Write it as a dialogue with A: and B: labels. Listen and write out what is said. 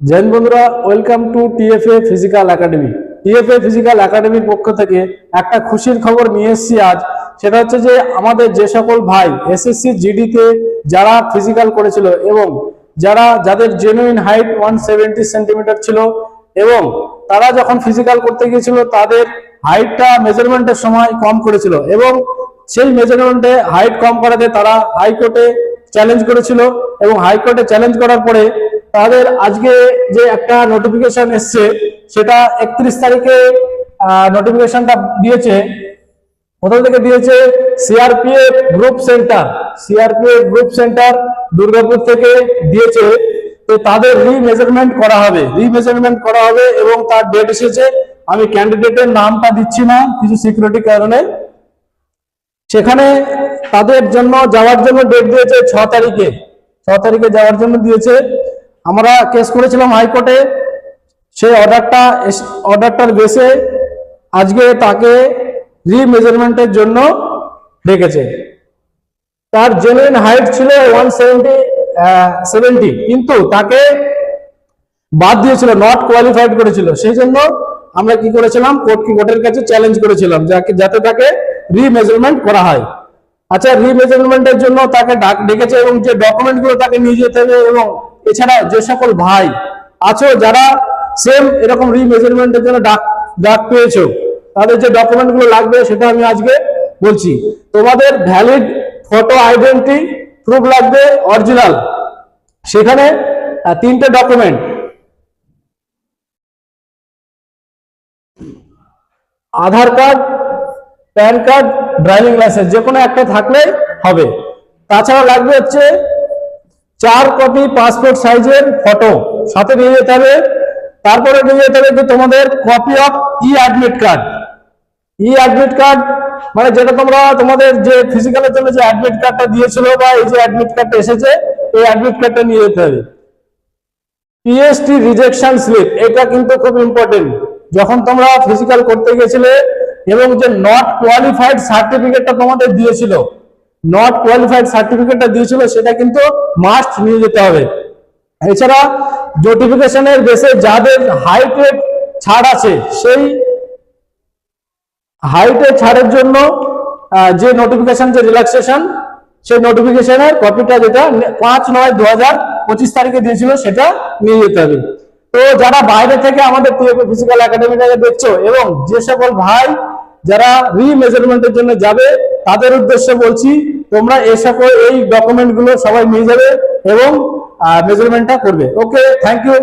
A: জৈন বন্ধুরা, welcome to TFA physical academy. TFA physical একাডেমির পক্ষ থেকে একটা খুশির খবর নিয়ে এসেছি আজ। সেটা হচ্ছে যে আমাদের যে সকল ভাই এসএসসি জিডিতে যারা ফিজিক্যাল করেছিল এবং যাদের জেনুইন হাইট 170 সেন্টিমিটার ছিল এবং তারা যখন ফিজিক্যাল করতে গিয়েছিল তাদের হাইটটা মেজারমেন্টের সময় কম করেছিল এবং সেই মেজারমেন্টে হাইট কম করাতে তারা হাইকোর্টে চ্যালেঞ্জ করেছিল এবং হাইকোর্টে চ্যালেঞ্জ করার পরে তাদের আজকে যে একটা নোটিফিকেশন এসছে সেটা 31 তারিখে নোটিফিকেশনটা দিয়েছে। কোথা থেকে দিয়েছে? সিআরপিএফ গ্রুপ সেন্টার দুর্গাপুর থেকে দিয়েছে। তো তাদের রিমেজারমেন্ট করা হবে এবং তার ডেট এসেছে। আমি ক্যান্ডিডেটের নামটা দিচ্ছি না কিছু সিকিউরিটি কারণে। সেখানে তাদের জন্য যাওয়ার জন্য ডেট দিয়েছে 6 তারিখে যাওয়ার জন্য দিয়েছে। আমরা কেস করেছিলাম হাইকোর্টে, সেই অর্ডারটার বেসে আজকে তাকে রিমেজারমেন্টের জন্য ডেকেছে। তার জেনুইন হাইট ছিল 170, কিন্তু তাকে বাদ দিয়েছিল, নট কোয়ালিফাইড করেছিল। সেই জন্য আমরা কি করেছিলাম, কোর্টের কাছে চ্যালেঞ্জ করেছিলাম যাতে তাকে রিমেজারমেন্ট করা হয়। আচ্ছা, রিমেজারমেন্টের জন্য তাকে ডেকেছে এবং যে ডকুমেন্টগুলো তাকে নিয়ে যেতে হবে, এবং এছাড়া যে সকল ভাই আছো যারা সেম এরকম রিমেজারমেন্টের জন্য ডাক পেয়েছো, তাদের যে ডকুমেন্টগুলো লাগবে সেটা আমি আজকে বলছি। তোমাদের ভ্যালিড ফটো আইডেন্টি প্রুফ লাগবে, অরিজিনাল। সেখানে 3টে document: Aadhaar card, PAN card, driving licence, যে কোনো একটা থাকলে হবে। তাছাড়া লাগবে হচ্ছে 4 কপি পাসপোর্ট সাইজের ফটো সাথে নিয়ে যেতে হবে। তারপরে নিয়ে যেতে হবে যে তোমাদের copy of e admit card, মানে যেটা তোমাদের যে ফিজিক্যালের জন্য যে অ্যাডমিট কার্ডটা দিয়েছিল বা এই যে অ্যাডমিট কার্ডটা এসেছে, এই অ্যাডমিট কার্ডটা নিয়ে যেতে হবে। পিএসটি রিজেকশন স্লিপ, এটা কিন্তু খুব ইম্পর্টেন্ট। যখন তোমরা ফিজিক্যাল করতে গেছিলে এবং যে নট কোয়ালিফাইড সার্টিফিকেটটা তোমাদের দিয়েছিল, সেটা কিন্তু মাস্ট নিয়ে যেতে হবে। এছাড়া নোটিফিকেশনের বেসে যাদের হাইটের ছাড় আছে, সেই হাইটের ছাড়ের জন্য যে নোটিফিকেশন, যে রিল্যাক্সেশন, সেই নোটিফিকেশনের কপিটা যেটা 5/9/2025 তারিখে দিয়েছিল সেটা নিয়ে যেতে হবে। তো যারা বাইরে থেকে আমাদের টিএফএ ফিজিক্যাল একাডেমিটাকে দেখছো এবং যে সকল ভাই যারা রিমেজারমেন্টের জন্য যাবে, তাদের উদ্দেশ্যে বলছি, তোমরা এই ডকুমেন্টগুলো সবাই নিয়ে যাবে এবং মেজারমেন্টটা করবে। ওকে, থ্যাংক ইউ।